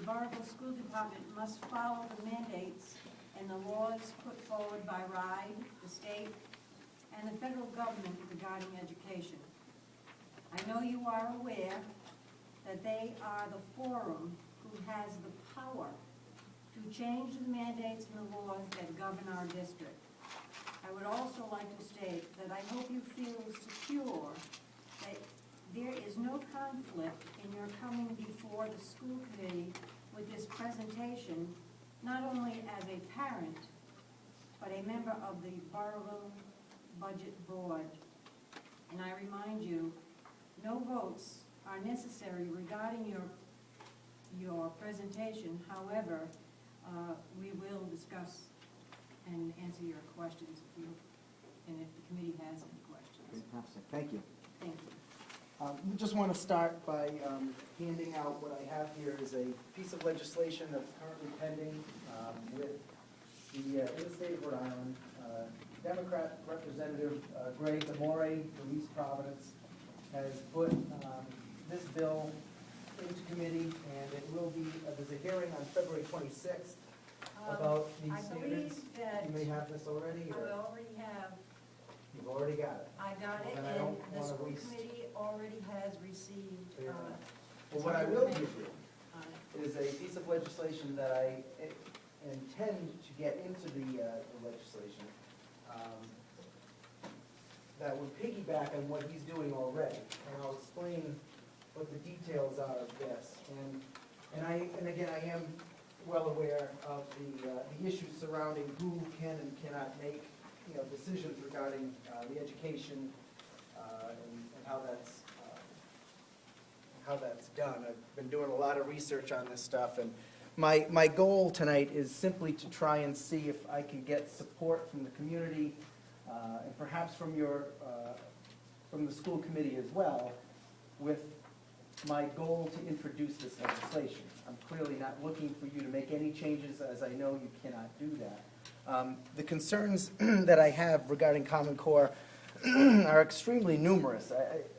Burrillville School Department must follow the mandates and the laws put forward by RIDE, the state, and the federal government regarding education. I know you are aware that they are the forum who has the power to change the mandates and the laws that govern our district. I would also like to state that I hope you feel secure that there is no conflict in your coming before the school committee with this presentation, not only as a parent, but a member of the Burrillville Budget Board. And I remind you, no votes are necessary regarding your presentation. However, we will discuss and answer your questions if the committee has any questions. Fantastic. Thank you. Thank you. We just want to start by handing out what I have here is a piece of legislation that's currently pending with in the state of Rhode Island. Democrat Representative Greg Amore from East Providence has put this bill into committee, and it will be, there's a hearing on February 26th about these standards. I believe that you may have this already, or I already have. You've already got it. I got it, Well, then I and don't the wanna school waste- committee already has received. Well, what I will give you is a piece of legislation that I intend to get into the legislation that would piggyback on what he's doing already. And I'll explain what the details are of this. And again, I am well aware of the issues surrounding who can and cannot make decisions regarding the education and how that's done. I've been doing a lot of research on this stuff, and my goal tonight is simply to try and see if I can get support from the community and perhaps from the school committee as well, with my goal to introduce this legislation. I'm clearly not looking for you to make any changes, as I know you cannot do that. The concerns that I have regarding Common Core are extremely numerous.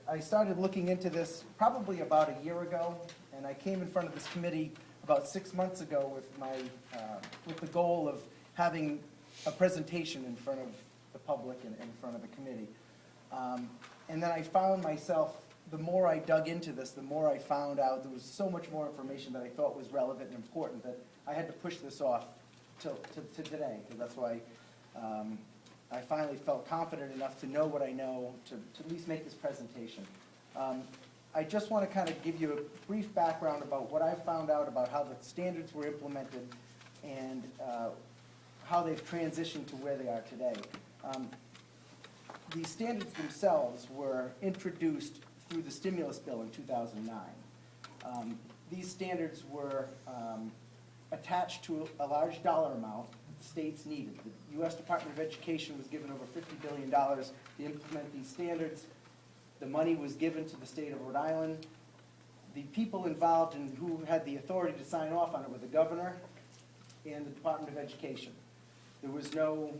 I started looking into this probably about a year ago, and I came in front of this committee about 6 months ago with the goal of having a presentation in front of the public and in front of the committee. And then I found myself, the more I dug into this, the more I found out there was so much more information that I thought was relevant and important that I had to push this off to today, because that's why I finally felt confident enough to know what I know to at least make this presentation. I just want to kind of give you a brief background about what I found out about how the standards were implemented and how they've transitioned to where they are today. These standards themselves were introduced through the stimulus bill in 2009. These standards were attached to a large dollar amount that states needed. The U.S. Department of Education was given over $50 billion to implement these standards. The money was given to the state of Rhode Island. The people involved and who had the authority to sign off on it were the governor and the Department of Education. There was no,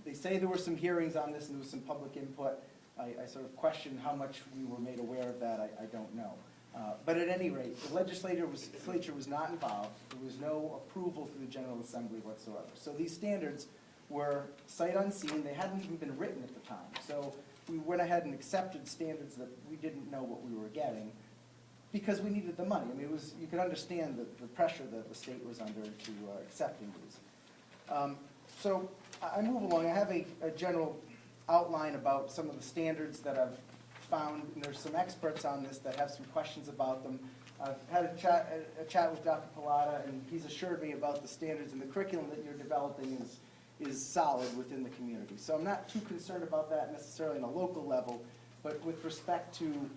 they say there were some hearings on this and there was some public input. I sort of question how much we were made aware of that, I don't know. But at any rate, the legislature was not involved. There was no approval through the General Assembly whatsoever. So these standards were sight unseen. They hadn't even been written at the time. So we went ahead and accepted standards that we didn't know what we were getting because we needed the money. I mean, you could understand the pressure that the state was under to accepting these. So I move along. I have a general outline about some of the standards that I've found, and there's some experts on this that have some questions about them. I've had a chat with Dr. Pilata, and he's assured me about the standards, and the curriculum that you're developing is solid within the community. So I'm not too concerned about that necessarily on a local level, but with respect to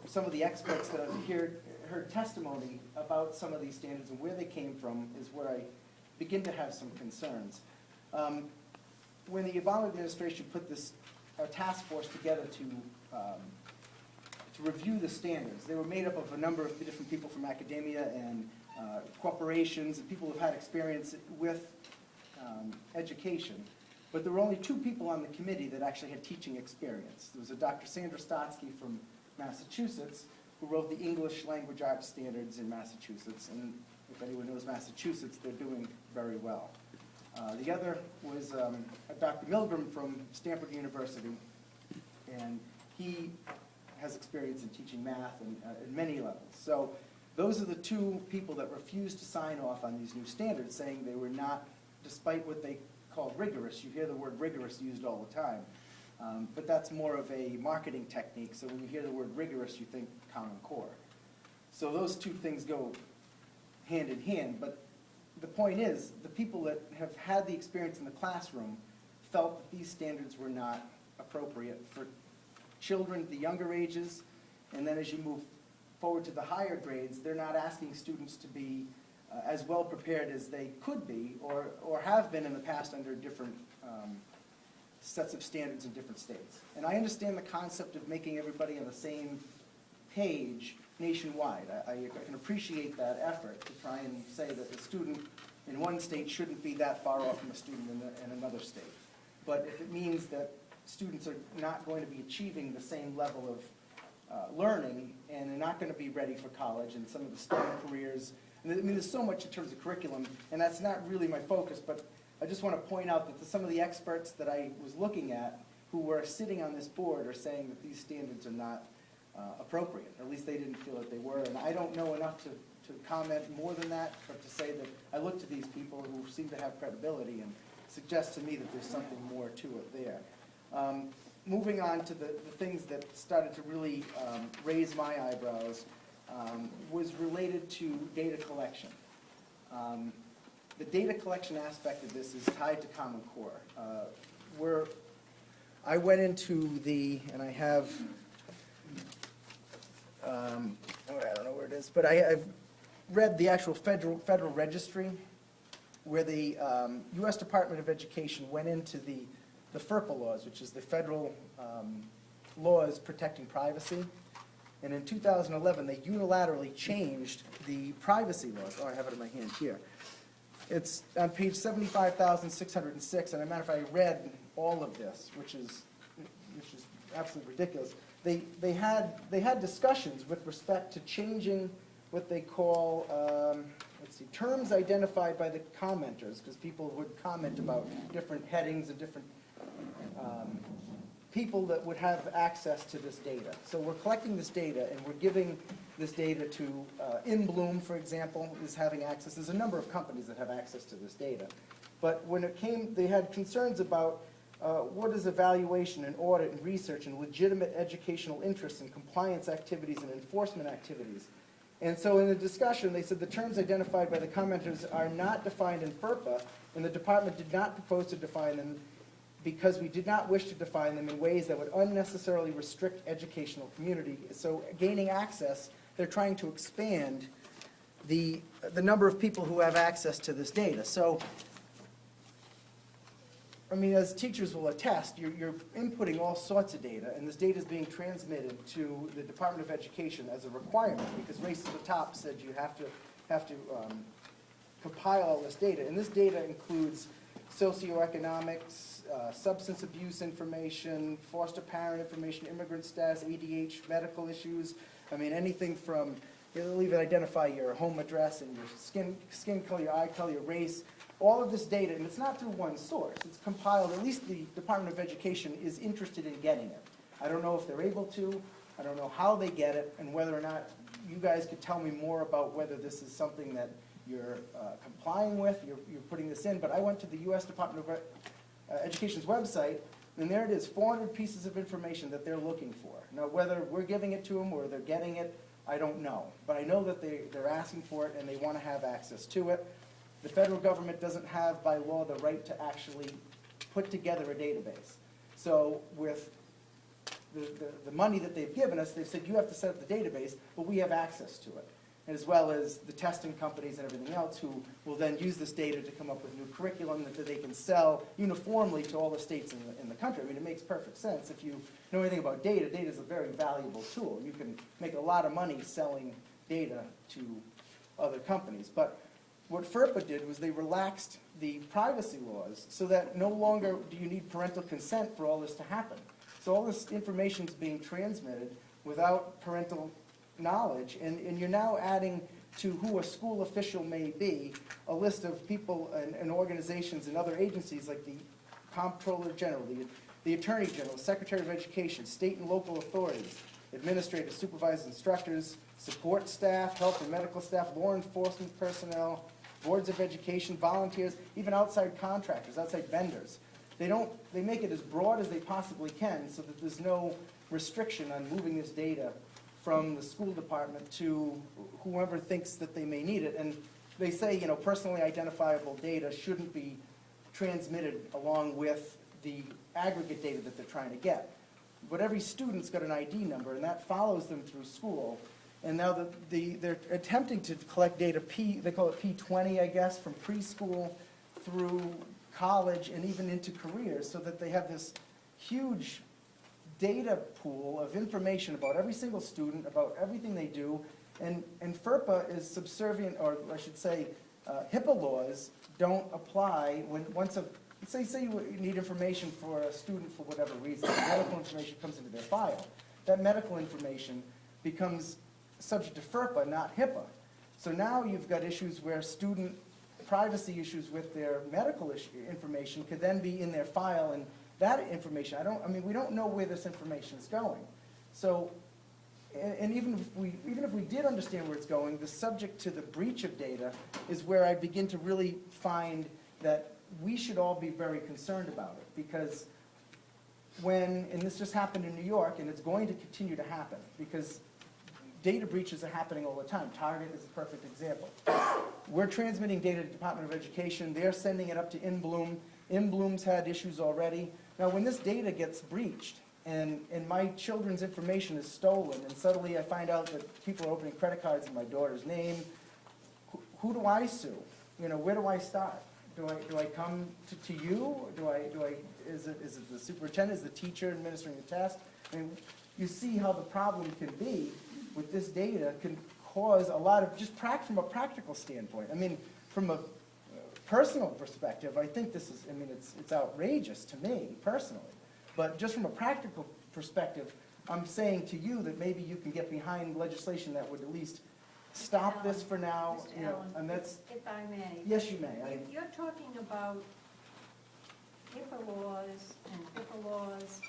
some of the experts that I've heard testimony about some of these standards and where they came from is where I begin to have some concerns. When the Obama administration put this task force together to review the standards, they were made up of a number of different people from academia and corporations and people who've had experience with education. But there were only 2 people on the committee that actually had teaching experience. There was a Dr. Sandra Stotsky from Massachusetts, who wrote the English Language Arts Standards in Massachusetts, and if anyone knows Massachusetts, they're doing very well. The other was Dr. Milgram from Stanford University, and he has experience in teaching math and at many levels. So those are the two people that refused to sign off on these new standards, saying they were not, despite what they called rigorous. You hear the word rigorous used all the time, but that's more of a marketing technique. So when you hear the word rigorous, you think Common Core. So those two things go hand in hand, but the point is, the people that have had the experience in the classroom felt that these standards were not appropriate for children at the younger ages, and then as you move forward to the higher grades, they're not asking students to be as well prepared as they could be or have been in the past under different sets of standards in different states. And I understand the concept of making everybody on the same page nationwide. I can appreciate that effort to try and say that the student in one state shouldn't be that far off from a student in another state. But if it means that students are not going to be achieving the same level of learning and they're not going to be ready for college and some of the STEM careers, and I mean, there's so much in terms of curriculum, and that's not really my focus, but I just want to point out that some of the experts that I was looking at who were sitting on this board are saying that these standards are not appropriate. At least they didn't feel that they were, and I don't know enough to comment more than that, but to say that I look to these people who seem to have credibility and suggest to me that there's something more to it there. Moving on to the things that started to really raise my eyebrows was related to data collection. The data collection aspect of this is tied to Common Core. I went into and I have, I don't know where it is, but I've read the actual federal registry where the U.S. Department of Education went into the FERPA laws, which is the federal laws protecting privacy. And in 2011, they unilaterally changed the privacy laws. Oh, I have it in my hand here. It's on page 75,606, and as a matter of fact, I read all of this, which is absolutely ridiculous. They had discussions with respect to changing what they call, terms identified by the commenters, because people would comment about different headings and different people that would have access to this data. So we're collecting this data, and we're giving this data to InBloom, for example, is having access. There's a number of companies that have access to this data. But when it came, they had concerns about what is evaluation and audit and research and legitimate educational interests and compliance activities and enforcement activities. And so in the discussion, they said the terms identified by the commenters are not defined in FERPA, and the department did not propose to define them because we did not wish to define them in ways that would unnecessarily restrict educational community. So gaining access, they're trying to expand the number of people who have access to this data. So, I mean, as teachers will attest, you're inputting all sorts of data, and this data is being transmitted to the Department of Education as a requirement, because Race to the Top said you have to compile all this data. And this data includes socioeconomics, substance abuse information, foster parent information, immigrant status, ADH, medical issues. I mean, anything from, they'll even identify your home address and your skin color, your eye color, your race, all of this data, and it's not through one source. It's compiled, at least the Department of Education is interested in getting it. I don't know if they're able to, I don't know how they get it, and whether or not you guys could tell me more about whether this is something that you're complying with, you're putting this in. But I went to the U.S. Department of Education's website, and there it is, 400 pieces of information that they're looking for. Now, whether we're giving it to them or they're getting it, I don't know. But I know that they're asking for it and they want to have access to it. The federal government doesn't have, by law, the right to actually put together a database. So with the money that they've given us, they've said, you have to set up the database, but we have access to it, as well as the testing companies and everything else who will then use this data to come up with new curriculum that they can sell uniformly to all the states in the country. I mean, it makes perfect sense. If you know anything about data, data is a very valuable tool. You can make a lot of money selling data to other companies. But what FERPA did was they relaxed the privacy laws so that no longer do you need parental consent for all this to happen. So all this information is being transmitted without parental knowledge, and you're now adding to who a school official may be, a list of people and organizations and other agencies like the Comptroller General, the Attorney General, Secretary of Education, state and local authorities, administrators, supervisors, instructors, support staff, health and medical staff, law enforcement personnel, boards of education, volunteers, even outside contractors, outside vendors. They make it as broad as they possibly can so that there's no restriction on moving this data from the school department to whoever thinks that they may need it. And they say, personally identifiable data shouldn't be transmitted along with the aggregate data that they're trying to get. But every student's got an ID number, and that follows them through school. And now they're attempting to collect data, they call it P20, I guess, from preschool through college and even into careers, so that they have this huge data pool of information about every single student, about everything they do. And FERPA is subservient, or I should say, HIPAA laws don't apply say you need information for a student for whatever reason, medical information comes into their file. That medical information becomes subject to FERPA, not HIPAA. So now you've got issues where student privacy issues with their medical information could then be in their file, and that information, we don't know where this information is going. So, and even if we did understand where it's going, the subject to the breach of data is where I begin to really find that we should all be very concerned about it, because and this just happened in New York, and it's going to continue to happen, because data breaches are happening all the time. Target is a perfect example. We're transmitting data to the Department of Education. They're sending it up to InBloom. InBloom's had issues already. Now, when this data gets breached and my children's information is stolen, and suddenly I find out that people are opening credit cards in my daughter's name, who do I sue? Where do I start? Do I come to you? Is it the superintendent? Is the teacher administering the test? You see how the problem can be with this data can cause a lot of, just from a practical standpoint. From a personal perspective, I think this is, it's outrageous to me personally. But just from a practical perspective, I'm saying to you that maybe you can get behind legislation that would at least stop this for now. Mr. Allen, and that's, if I may. yes, you may. You're talking about HIPAA laws and HIPAA laws.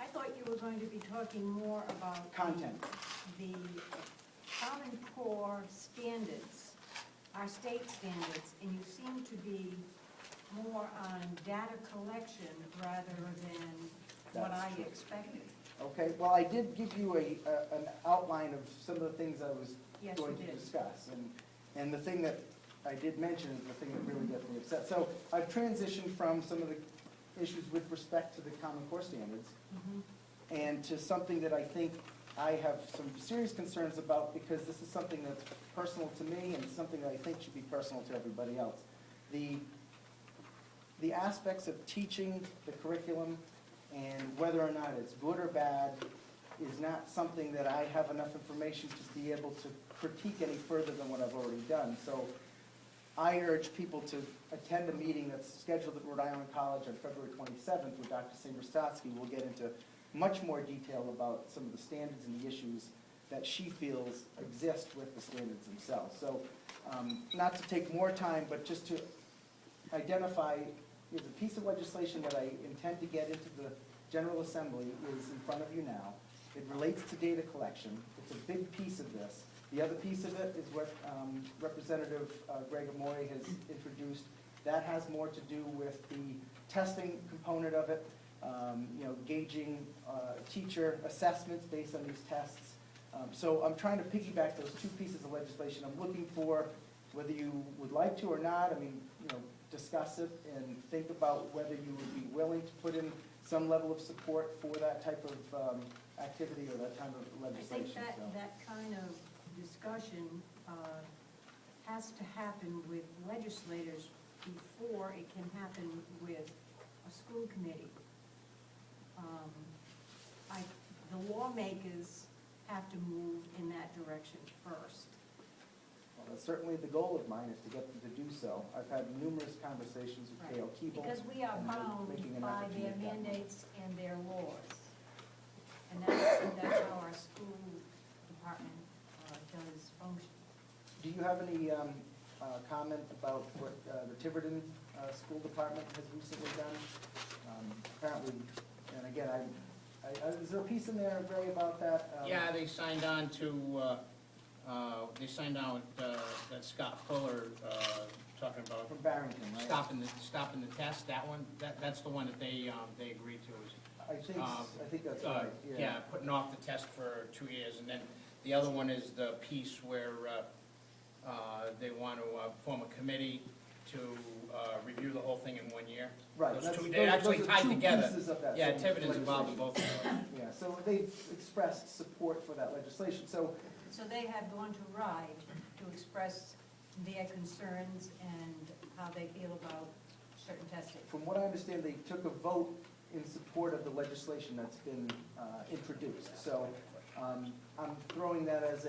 I thought you were going to be talking more about Content. The Common Core standards, our state standards, and you seem to be more on data collection rather than what I expected. Okay, well, I did give you an outline of some of the things I was Yes, going you to did. discuss. And the thing that I did mention is the thing that really gets me upset. So I've transitioned from some of the issues with respect to the Common Core standards and to something that I think I have some serious concerns about, because this is something that's personal to me and something that I think should be personal to everybody else. The aspects of teaching the curriculum and whether or not it's good or bad is not something that I have enough information to be able to critique any further than what I've already done. So I urge people to attend a meeting that's scheduled at Rhode Island College on February 27th where Dr. Samberstatsky will get into much more detail about some of the standards and the issues that she feels exist with the standards themselves. So not to take more time, but just to identify the piece of legislation that I intend to get into the General Assembly is in front of you now. It relates to data collection. It's a big piece of this. The other piece of it is what Representative Greg Amoy has introduced. That has more to do with the testing component of it, gauging teacher assessments based on these tests. So I'm trying to piggyback those two pieces of legislation. I'm looking for whether you would like to or not, discuss it and think about whether you would be willing to put in some level of support for that type of activity or that type of legislation. I think that kind of discussion has to happen with legislators before it can happen with a school committee. The lawmakers have to move in that direction first. Well, that's certainly the goal of mine, is to get them to do so. I've had numerous conversations with Gail Keeble. Because we are and bound making an by effort to their make that mandates and their laws. And that's how our school department does function. do you have any comment about what the Tiverton School Department has recently done? Apparently, and again, is there a piece in there, Ray, about that? Yeah, they signed on to, that Scott Fuller, talking about From Barrington, right? stopping the test, that one, that's the one that they agreed to. I think that's right, yeah. Yeah, putting off the test for 2 years, and then the other one is the piece where, they want to, form a committee to, review the whole thing in 1 year. Right. Those that's- two, they're actually those are tied two together. pieces of that Yeah, same Tiverton's involved in both of those. Yeah, so they've expressed support for that legislation, so, So they have gone to RIDE to express their concerns and how they feel about certain testing. from what I understand, they took a vote in support of the legislation that's been introduced. So I'm throwing that as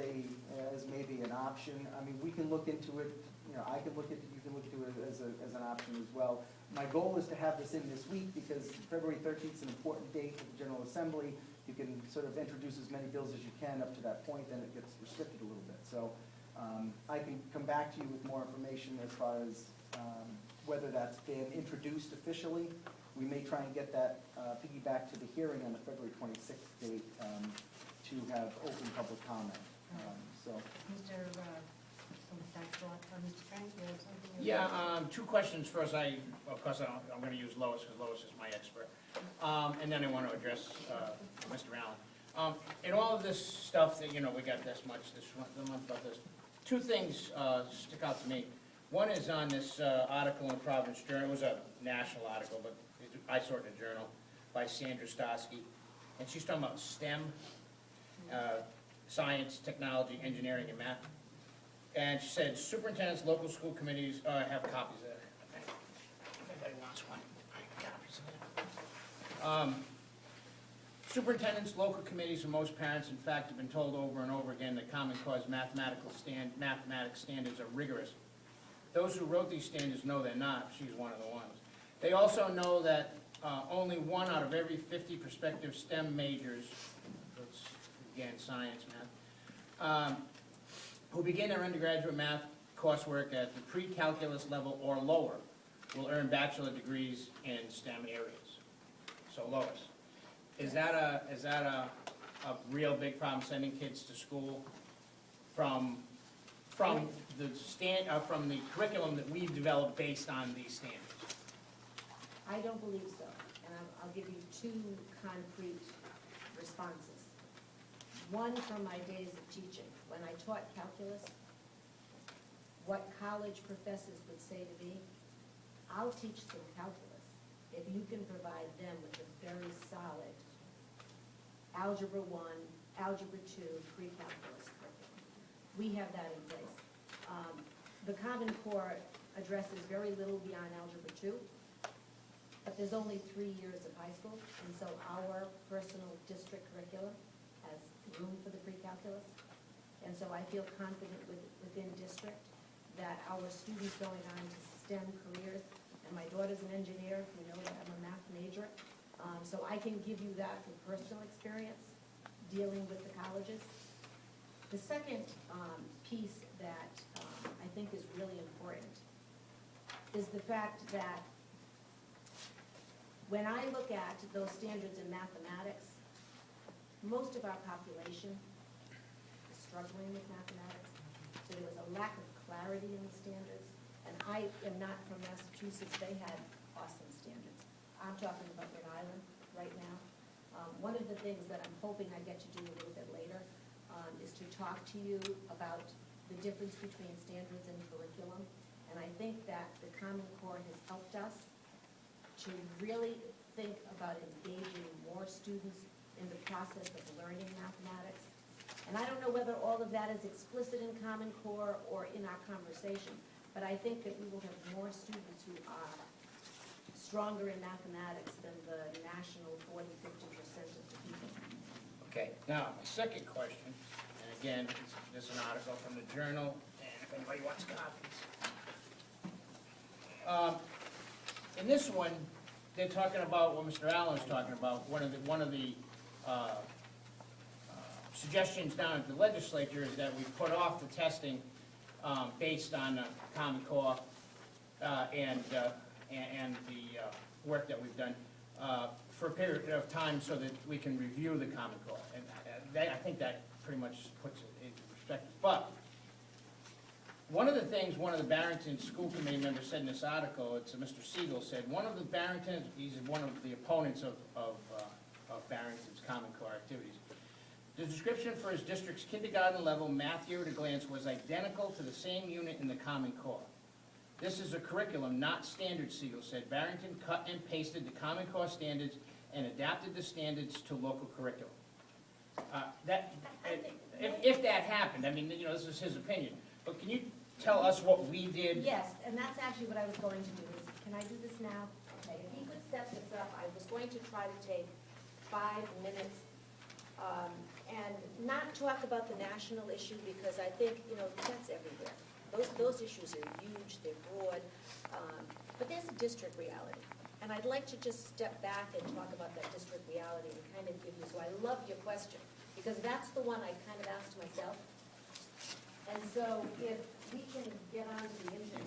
maybe an option. I mean, we can look into it, I can look at it, you can look into it as an option as well. My goal is to have this in this week because February 13th is an important date for the General Assembly. You can sort of introduce as many bills as you can up to that point, then it gets restricted a little bit. So I can come back to you with more information as far as whether that's been introduced officially. We may try and get that piggyback to the hearing on the February 26th date to have open public comment. So, Mr. Frank, you have something? Yeah, 2 questions. First, of course, I'm gonna use Lois, because Lois is my expert. And then I want to address Mr. Allen. In all of this stuff that, we got this much this month about this, 2 things stick out to me. One is on this article in Providence Journal. It was a national article, but I saw it in a journal, by Sandra Stosky. And she's talking about STEM, science, technology, engineering, and math. And she said, superintendents, local school committees have copies of it. If anybody wants one, I have copies of it. Superintendents, local committees, and most parents, in fact, have been told over and over again that Common Core's mathematics standards are rigorous. Those who wrote these standards know they're not. She's one of the ones. They also know that only 1 out of every 50 prospective STEM majors, that's, again, science, math, who begin their undergraduate math coursework at the pre-calculus level or lower will earn bachelor degrees in STEM areas. So Lois, is that a real big problem, sending kids to school from the curriculum that we've developed based on these standards? I don't believe so, and I'll give you 2 concrete responses. One from my days of teaching. When I taught calculus, what college professors would say to me, I'll teach them calculus if you can provide them with a very solid Algebra 1, Algebra 2, pre-calculus curriculum. We have that in place. The Common Core addresses very little beyond Algebra 2, but there's only 3 years of high school, and so our personal district curriculum has room for the pre-calculus. And so I feel confident within district that our students going on to STEM careers, and my daughter's an engineer, you know that I'm a math major, so I can give you that from personal experience dealing with the colleges. The second piece that I think is really important is the fact that when I look at those standards in mathematics, most of our population is struggling with mathematics. So there was a lack of clarity in the standards. And I am not from Massachusetts. They had awesome standards. I'm talking about Rhode Island right now. One of the things that I'm hoping I get to do a little bit later is to talk to you about the difference between standards and curriculum. And I think that the Common Core has helped us to really think about engaging more students in the process of learning mathematics. And I don't know whether all of that is explicit in Common Core or in our conversation, but I think that we will have more students who are stronger in mathematics than the national 40, 50% of the people. Okay, now, my second question, and again, this is an article from the Journal, and if anybody wants copies. In this one, they're talking about what Mr. Allen was talking about. One of the suggestions down at the legislature is that we put off the testing based on Common Core and the work that we've done for a period of time so that we can review the Common Core. And I think that pretty much puts it into perspective. But one of the things one of the Barrington School Committee members said in this article, it's Mr. Siegel said, one of the Barrington, he's one of the opponents of Barrington's Common Core activities. The description for his district's kindergarten level math year at a glance was identical to the same unit in the Common Core. This is a curriculum, not standards, Siegel said. Barrington cut and pasted the Common Core standards and adapted the standards to local curriculum. If that happened, I mean, you know, this is his opinion, but can you tell us what we did? Yes, and that's actually what I was going to do. Can I do this now? Okay, if he could set this up, I was going to try to take 5 minutes and not talk about the national issue, because I think, you know, that's everywhere. Those issues are huge, they're broad, but there's a district reality. And I'd like to just step back and talk about that district reality and kind of give you, so I love your question, because that's the one I kind of asked myself. And so if we can get onto the internet.